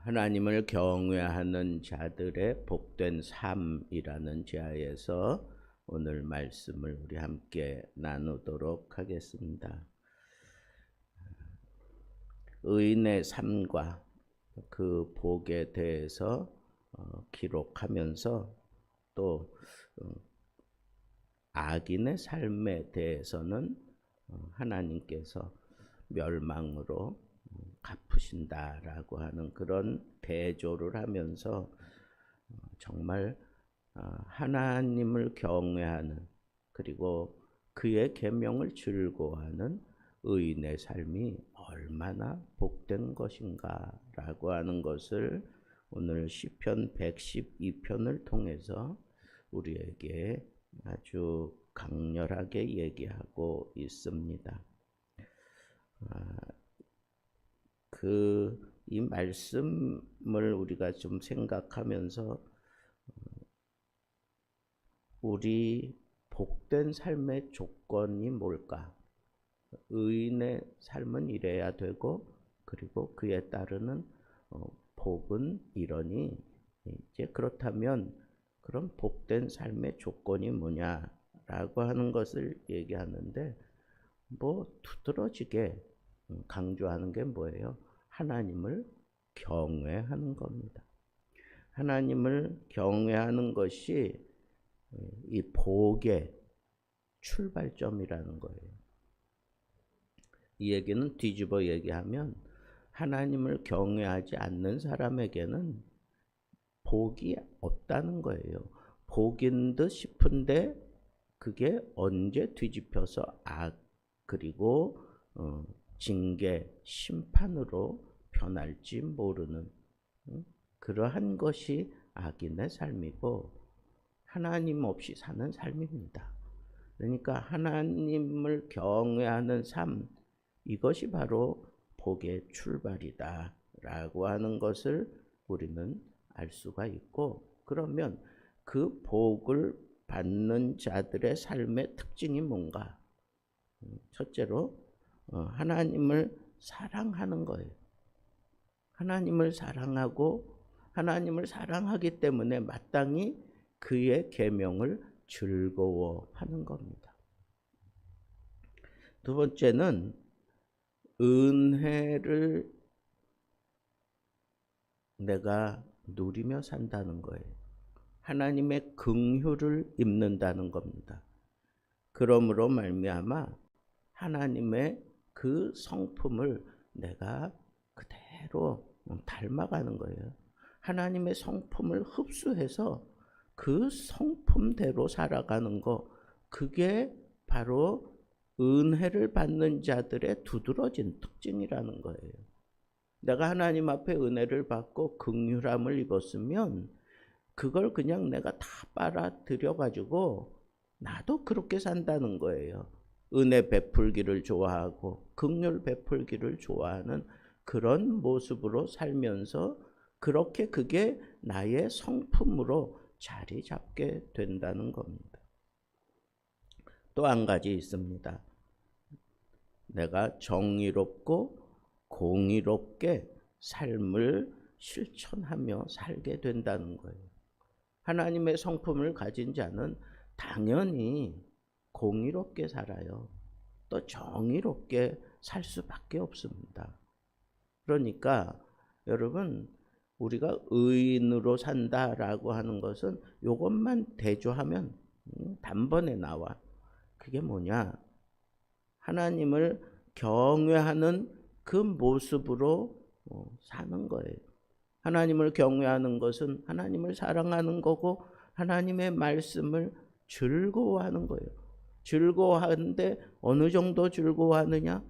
하나님을 경외하는 자들의 복된 삶이라는 제하에서 오늘 말씀을 우리 함께 나누도록 하겠습니다. 의인의 삶과 그 복에 대해서 기록하면서 또 악인의 삶에 대해서는 하나님께서 멸망으로 갚으신다라고 하는 그런 대조를 하면서 정말 하나님을 경외하는 그리고 그의 계명을 즐거워하는 의인의 삶이 얼마나 복된 것인가라고 하는 것을 오늘 시편 112편을 통해서 우리에게 아주 강렬하게 얘기하고 있습니다. 이 말씀을 우리가 좀 생각하면서 우리 복된 삶의 조건이 뭘까? 의인의 삶은 이래야 되고 그리고 그에 따르는 복은 이러니 이제 그렇다면 그런 복된 삶의 조건이 뭐냐라고 하는 것을 얘기하는데 두드러지게 강조하는 게 뭐예요? 하나님을 경외하는 겁니다. 하나님을 경외하는 것이 이 복의 출발점이라는 거예요. 이 얘기는 뒤집어 얘기하면 하나님을 경외하지 않는 사람에게는 복이 없다는 거예요. 복인 듯 싶은데 그게 언제 뒤집혀서 악 그리고 징계, 심판으로 변할지 모르는 그러한 것이 악인의 삶이고 하나님 없이 사는 삶입니다. 그러니까 하나님을 경외하는 삶, 이것이 바로 복의 출발이다 라고 하는 것을 우리는 알 수가 있고, 그러면 그 복을 받는 자들의 삶의 특징이 뭔가? 첫째로 하나님을 사랑하는 거예요. 하나님을 사랑하고 하나님을 사랑하기 때문에 마땅히 그의 계명을 즐거워하는 겁니다. 두 번째는 은혜를 내가 누리며 산다는 거예요. 하나님의 긍휼을 입는다는 겁니다. 그러므로 말미암아 하나님의 그 성품을 내가 그대로 닮아가는 거예요. 하나님의 성품을 흡수해서 그 성품대로 살아가는 거, 그게 바로 은혜를 받는 자들의 두드러진 특징이라는 거예요. 내가 하나님 앞에 은혜를 받고 긍휼함을 입었으면 그걸 그냥 내가 다 빨아들여 가지고 나도 그렇게 산다는 거예요. 은혜 베풀기를 좋아하고 긍휼 베풀기를 좋아하는 그런 모습으로 살면서 그렇게 그게 나의 성품으로 자리 잡게 된다는 겁니다. 또 한 가지 있습니다. 내가 정의롭고 공의롭게 삶을 실천하며 살게 된다는 거예요. 하나님의 성품을 가진 자는 당연히 공의롭게 살아요. 또 정의롭게 살 수밖에 없습니다. 그러니까 여러분, 우리가 의인으로 산다라고 하는 것은 이것만 대조하면 단번에 나와. 그게 뭐냐? 하나님을 경외하는 그 모습으로 사는 거예요. 하나님을 경외하는 것은 하나님을 사랑하는 거고 하나님의 말씀을 즐거워하는 거예요. 즐거워하는데 어느 정도 즐거워하느냐?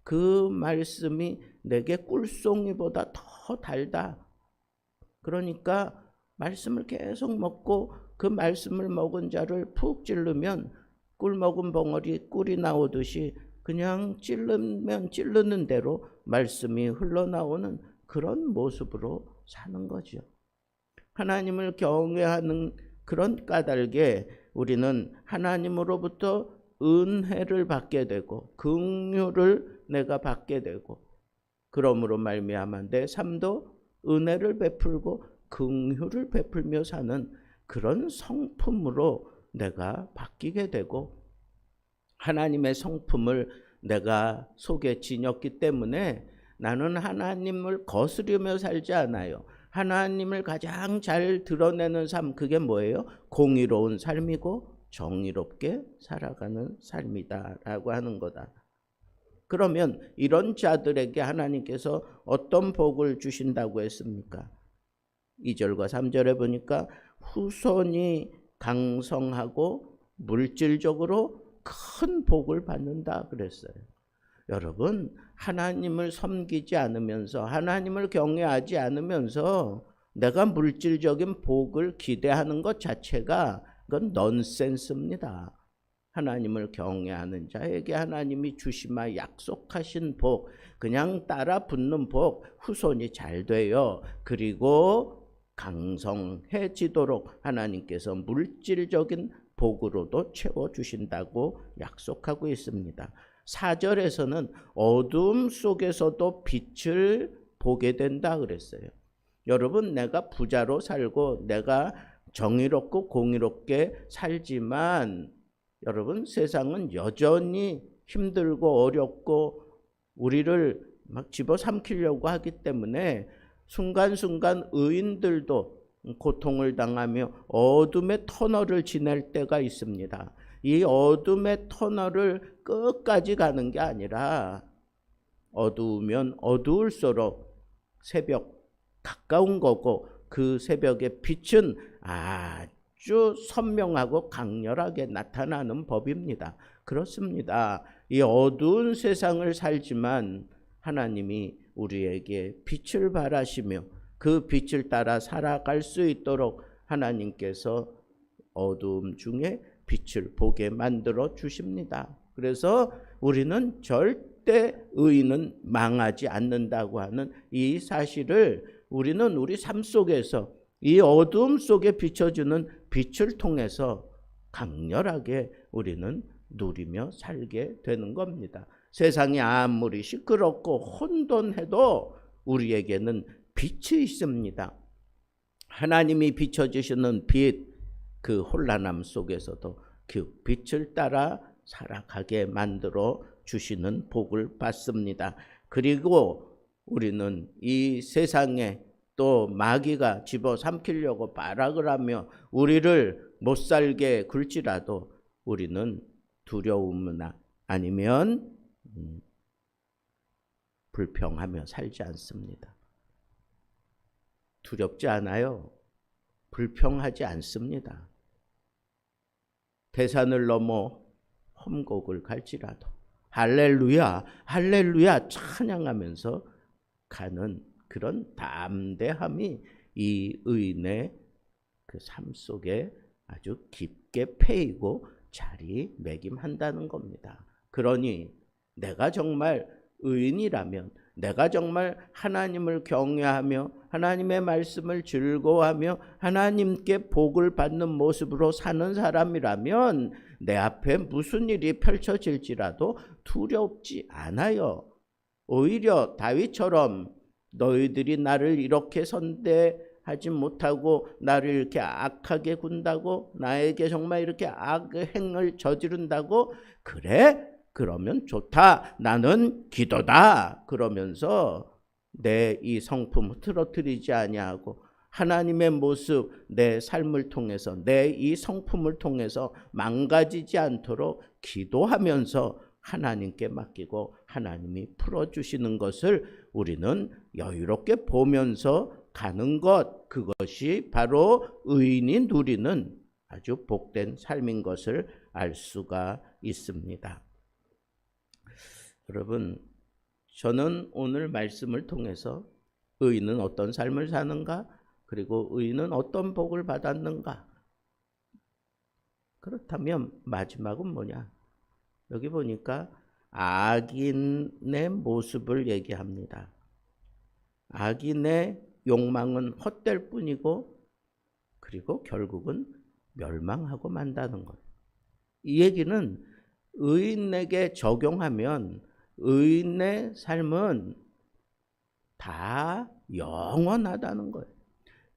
그 말씀이 내게 꿀송이보다 더 달다. 그러니까 말씀을 계속 먹고 그 말씀을 먹은 자를 푹 찌르면 꿀 먹은 벙어리 꿀이 나오듯이 그냥 찌르면 찌르는 대로 말씀이 흘러나오는 그런 모습으로 사는 거죠. 하나님을 경외하는 그런 까닭에 우리는 하나님으로부터 은혜를 받게 되고 긍휼을 내가 받게 되고 그러므로 말미암아 내 삶도 은혜를 베풀고 긍휼을 베풀며 사는 그런 성품으로 내가 바뀌게 되고, 하나님의 성품을 내가 속에 지녔기 때문에 나는 하나님을 거스르며 살지 않아요. 하나님을 가장 잘 드러내는 삶, 그게 뭐예요? 공의로운 삶이고 정의롭게 살아가는 삶이다라고 하는 거다. 그러면 이런 자들에게 하나님께서 어떤 복을 주신다고 했습니까? 2절과 3절에 보니까 후손이 강성하고 물질적으로 큰 복을 받는다 그랬어요. 여러분, 하나님을 섬기지 않으면서, 하나님을 경외하지 않으면서 내가 물질적인 복을 기대하는 것 자체가 그건 넌센스입니다. 하나님을 경외하는 자에게 하나님이 주시마 약속하신 복, 그냥 따라 붙는 복, 후손이 잘 돼요. 그리고 강성해지도록 하나님께서 물질적인 복으로도 채워주신다고 약속하고 있습니다. 4절에서는 어둠 속에서도 빛을 보게 된다 그랬어요. 여러분, 내가 부자로 살고 내가 정의롭고 공의롭게 살지만 여러분, 세상은 여전히 힘들고 어렵고 우리를 막 집어삼키려고 하기 때문에 순간순간 의인들도 고통을 당하며 어둠의 터널을 지낼 때가 있습니다. 이 어둠의 터널을 끝까지 가는 게 아니라 어두우면 어두울수록 새벽 가까운 거고, 그 새벽의 빛은 아주 선명하고 강렬하게 나타나는 법입니다. 그렇습니다. 이 어두운 세상을 살지만 하나님이 우리에게 빛을 발하시며 그 빛을 따라 살아갈 수 있도록 하나님께서 어두움 중에 빛을 보게 만들어 주십니다. 그래서 우리는 절대 의인은 망하지 않는다고 하는 이 사실을 우리는 우리 삶 속에서 이 어두움 속에 비춰주는 빛을 통해서 강렬하게 우리는 누리며 살게 되는 겁니다. 세상이 아무리 시끄럽고 혼돈해도 우리에게는 빛이 있습니다. 하나님이 비춰주시는 빛, 그 혼란함 속에서도 그 빛을 따라 살아가게 만들어 주시는 복을 받습니다. 그리고 우리는 이 세상에 또 마귀가 집어삼키려고 발악을 하며 우리를 못 살게 굴지라도 우리는 두려움이나 아니면 불평하며 살지 않습니다. 두렵지 않아요. 불평하지 않습니다. 대산을 넘어 험곡을 갈지라도 할렐루야 할렐루야 찬양하면서 가는 그런 담대함이 이 의인의 그 삶 속에 아주 깊게 패이고 자리매김한다는 겁니다. 그러니 내가 정말 의인이라면, 내가 정말 하나님을 경외하며 하나님의 말씀을 즐거워하며 하나님께 복을 받는 모습으로 사는 사람이라면 내 앞에 무슨 일이 펼쳐질지라도 두렵지 않아요. 오히려 다윗처럼 너희들이 나를 이렇게 선대하지 못하고 나를 이렇게 악하게 군다고, 나에게 정말 이렇게 악행을 저지른다고, 그래? 그러면 좋다. 나는 기도다. 그러면서 내 이 성품을 틀어뜨리지 아니하고 하나님의 모습, 내 삶을 통해서 내 이 성품을 통해서 망가지지 않도록 기도하면서 하나님께 맡기고 하나님이 풀어주시는 것을 우리는 여유롭게 보면서 가는 것, 그것이 바로 의인이 누리는 아주 복된 삶인 것을 알 수가 있습니다. 여러분, 저는 오늘 말씀을 통해서 의인은 어떤 삶을 사는가, 그리고 의인은 어떤 복을 받았는가, 그렇다면 마지막은 뭐냐? 여기 보니까 악인의 모습을 얘기합니다. 악인의 욕망은 헛될 뿐이고 그리고 결국은 멸망하고 만다는 것. 이 얘기는 의인에게 적용하면 의인의 삶은 다 영원하다는 거예요.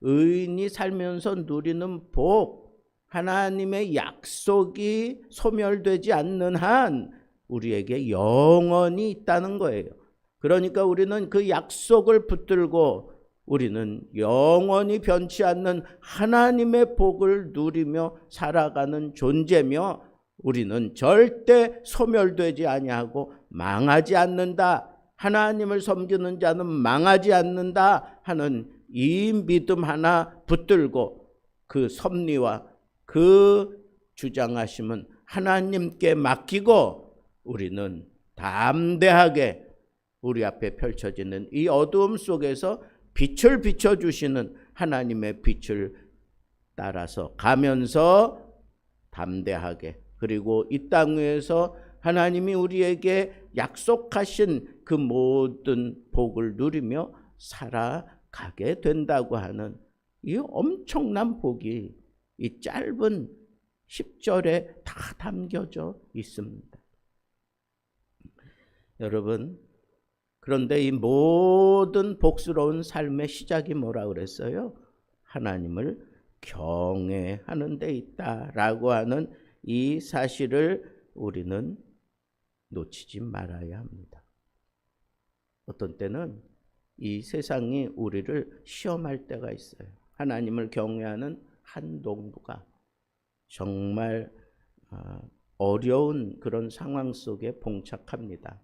의인이 살면서 누리는 복, 하나님의 약속이 소멸되지 않는 한 우리에게 영원히 있다는 거예요. 그러니까 우리는 그 약속을 붙들고 우리는 영원히 변치 않는 하나님의 복을 누리며 살아가는 존재며 우리는 절대 소멸되지 아니하고 망하지 않는다. 하나님을 섬기는 자는 망하지 않는다 하는 이 믿음 하나 붙들고 그 섭리와 그 주장하심은 하나님께 맡기고 우리는 담대하게 우리 앞에 펼쳐지는 이 어두움 속에서 빛을 비춰주시는 하나님의 빛을 따라서 가면서 담대하게, 그리고 이 땅 위에서 하나님이 우리에게 약속하신 그 모든 복을 누리며 살아가게 된다고 하는 이 엄청난 복이 이 짧은 10절에 다 담겨져 있습니다. 여러분, 그런데 이 모든 복스러운 삶의 시작이 뭐라 그랬어요? 하나님을 경외하는 데 있다라고 하는 이 사실을 우리는 놓치지 말아야 합니다. 어떤 때는 이 세상이 우리를 시험할 때가 있어요. 하나님을 경외하는 한 농부가 정말 어려운 그런 상황 속에 봉착합니다.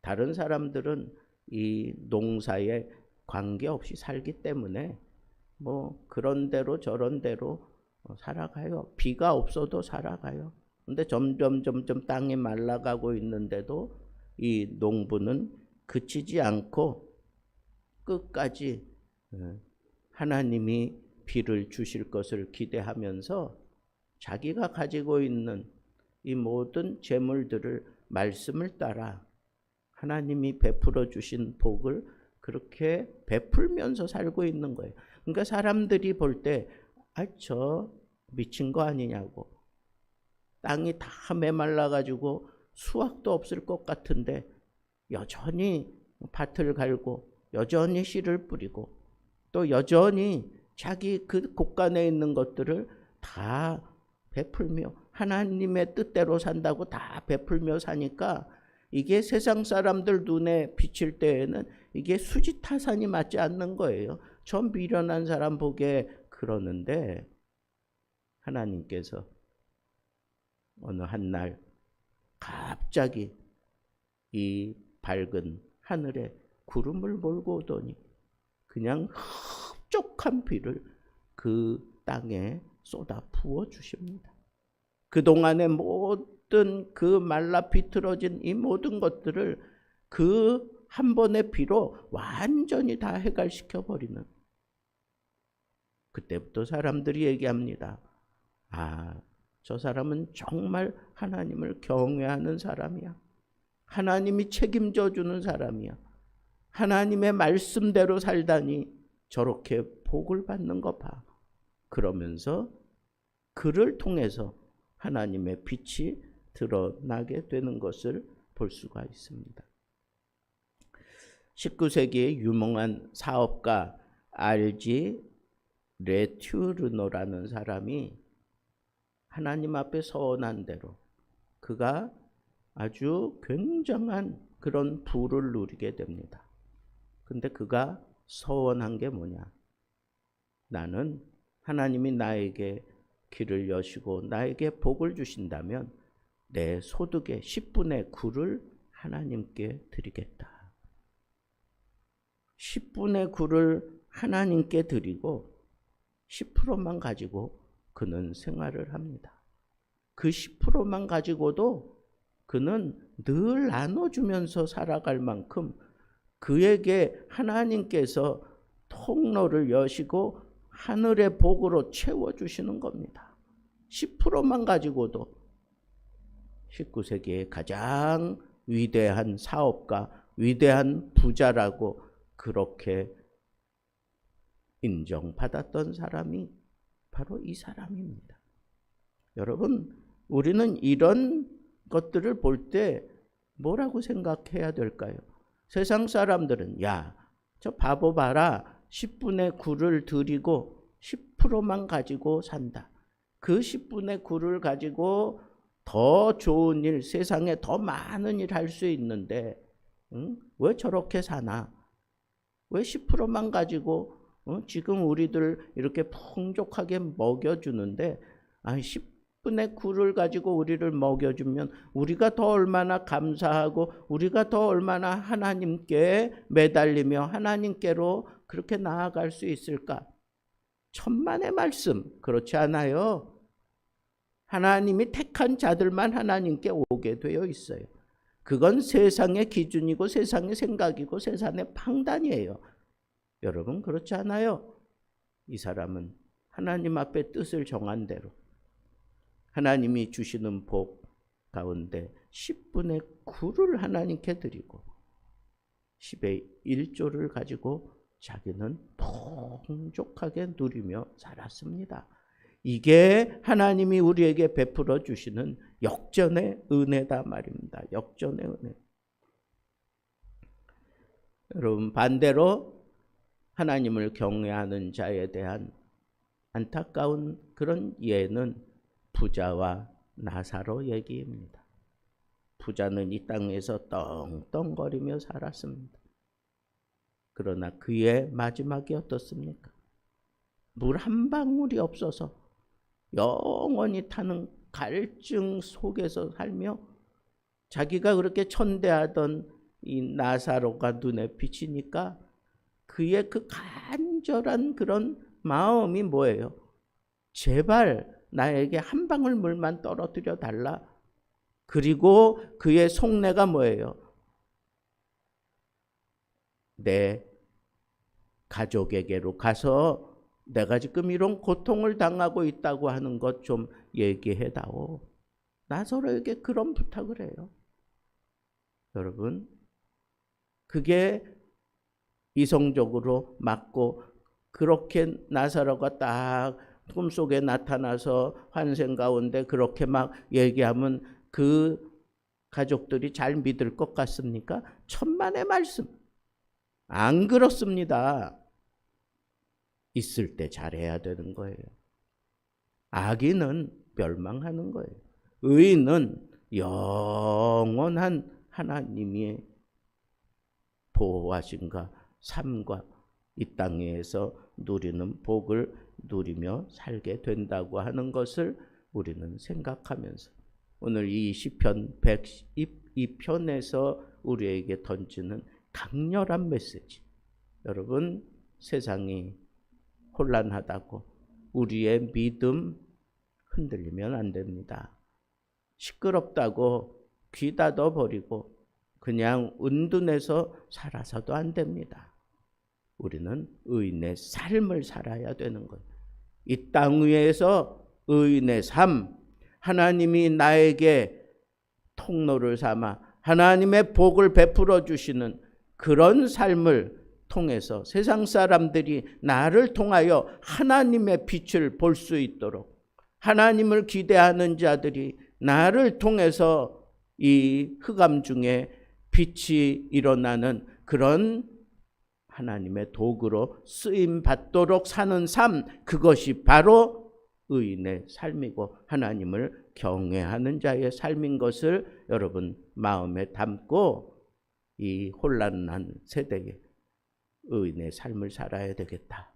다른 사람들은 이 농사에 관계없이 살기 때문에 뭐 그런 대로 저런 대로 살아가요. 비가 없어도 살아가요. 근데 점점 땅이 말라가고 있는데도 이 농부는 그치지 않고 끝까지 하나님이 비를 주실 것을 기대하면서 자기가 가지고 있는 이 모든 재물들을 말씀을 따라 하나님이 베풀어 주신 복을 그렇게 베풀면서 살고 있는 거예요. 그러니까 사람들이 볼 때 저 미친 거 아니냐고, 땅이 다 메말라가지고 수확도 없을 것 같은데 여전히 밭을 갈고 여전히 씨를 뿌리고 또 여전히 자기 그 곳간에 있는 것들을 다 베풀며 하나님의 뜻대로 산다고 다 베풀며 사니까 이게 세상 사람들 눈에 비칠 때에는 이게 수지타산이 맞지 않는 거예요. 저 미련한 사람 보게 그러는데 하나님께서 어느 한날 갑자기 이 밝은 하늘에 구름을 몰고 오더니 그냥 흡족한 비를 그 땅에 쏟아 부어 주십니다. 그동안의 모든 그 말라 비틀어진 이 모든 것들을 그 한 번의 비로 완전히 다 해갈시켜 버리는, 그때부터 사람들이 얘기합니다. 저 사람은 정말 하나님을 경외하는 사람이야. 하나님이 책임져 주는 사람이야. 하나님의 말씀대로 살다니 저렇게 복을 받는 거 봐. 그러면서 그를 통해서 하나님의 빛이 드러나게 되는 것을 볼 수가 있습니다. 19세기의 유명한 사업가 RG 레튜르노라는 사람이 하나님 앞에 서원한 대로 그가 아주 굉장한 그런 부를 누리게 됩니다. 근데 그가 서원한 게 뭐냐? 나는 하나님이 나에게 길을 여시고 나에게 복을 주신다면 내 소득의 10분의 9를 하나님께 드리겠다. 10분의 9를 하나님께 드리고 10%만 가지고 그는 생활을 합니다. 그 10%만 가지고도 그는 늘 나눠주면서 살아갈 만큼 그에게 하나님께서 통로를 여시고 하늘의 복으로 채워주시는 겁니다. 10%만 가지고도 19세기의 가장 위대한 사업가, 위대한 부자라고 그렇게 인정받았던 사람이 바로 이 사람입니다. 여러분, 우리는 이런 것들을 볼 때 뭐라고 생각해야 될까요? 세상 사람들은 저 바보 봐라. 10분의 9를 드리고 10%만 가지고 산다. 그 10분의 9를 가지고 더 좋은 일, 세상에 더 많은 일 할 수 있는데 왜 저렇게 사나? 왜 10%만 가지고 지금 우리들 이렇게 풍족하게 먹여주는데 10분의 9를 가지고 우리를 먹여주면 우리가 더 얼마나 감사하고 우리가 더 얼마나 하나님께 매달리며 하나님께로 그렇게 나아갈 수 있을까? 천만의 말씀, 그렇지 않아요? 하나님이 택한 자들만 하나님께 오게 되어 있어요. 그건 세상의 기준이고 세상의 생각이고 세상의 판단이에요. 여러분 그렇지 않아요? 이 사람은 하나님 앞에 뜻을 정한 대로 하나님이 주시는 복 가운데 10분의 9를 하나님께 드리고 10의 1조를 가지고 자기는 풍족하게 누리며 살았습니다. 이게 하나님이 우리에게 베풀어 주시는 역전의 은혜다 말입니다. 역전의 은혜. 여러분 반대로 하나님을 경외하는 자에 대한 안타까운 그런 예는 부자와 나사로 얘기입니다. 부자는 이 땅에서 떵떵거리며 살았습니다. 그러나 그의 마지막이 어떻습니까? 물 한 방울이 없어서 영원히 타는 갈증 속에서 살며 자기가 그렇게 천대하던 이 나사로가 눈에 비치니까 그의 그 간절한 그런 마음이 뭐예요? 제발 나에게 한 방울 물만 떨어뜨려 달라. 그리고 그의 속내가 뭐예요? 내 가족에게로 가서 내가 지금 이런 고통을 당하고 있다고 하는 것 좀 얘기해다오. 나사로에게 그런 부탁을 해요. 여러분, 그게 이성적으로 맞고 그렇게 나사로가 딱 꿈속에 나타나서 환생 가운데 그렇게 막 얘기하면 그 가족들이 잘 믿을 것 같습니까? 천만의 말씀. 안 그렇습니다. 있을 때 잘해야 되는 거예요. 악인은 멸망하는 거예요. 의인은 영원한 하나님의 보호하심과 삶과 이 땅에서 누리는 복을 누리며 살게 된다고 하는 것을 우리는 생각하면서 오늘 이 시편 112편에서 우리에게 던지는 강렬한 메시지. 여러분, 세상이 혼란하다고 우리의 믿음 흔들리면 안 됩니다. 시끄럽다고 귀 닫아버리고 그냥 은둔해서 살아서도 안 됩니다. 우리는 의인의 삶을 살아야 되는 거예요. 이 땅 위에서 의인의 삶, 하나님이 나에게 통로를 삼아 하나님의 복을 베풀어 주시는 그런 삶을 통해서 세상 사람들이 나를 통하여 하나님의 빛을 볼 수 있도록 하나님을 기대하는 자들이 나를 통해서 이 흑암 중에 빛이 일어나는 그런 하나님의 도구로 쓰임 받도록 사는 삶, 그것이 바로 의인의 삶이고 하나님을 경외하는 자의 삶인 것을 여러분 마음에 담고 이 혼란한 세대에 의인의 삶을 살아야 되겠다.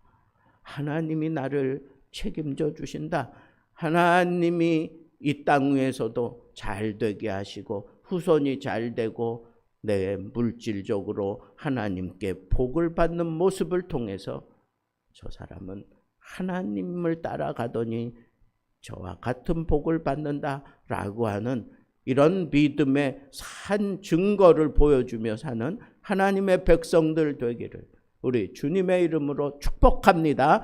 하나님이 나를 책임져 주신다. 하나님이 이 땅 위에서도 잘 되게 하시고 후손이 잘 되고 내 물질적으로 하나님께 복을 받는 모습을 통해서 저 사람은 하나님을 따라가더니 저와 같은 복을 받는다라고 하는 이런 믿음의 산 증거를 보여주며 사는 하나님의 백성들 되기를 우리 주님의 이름으로 축복합니다.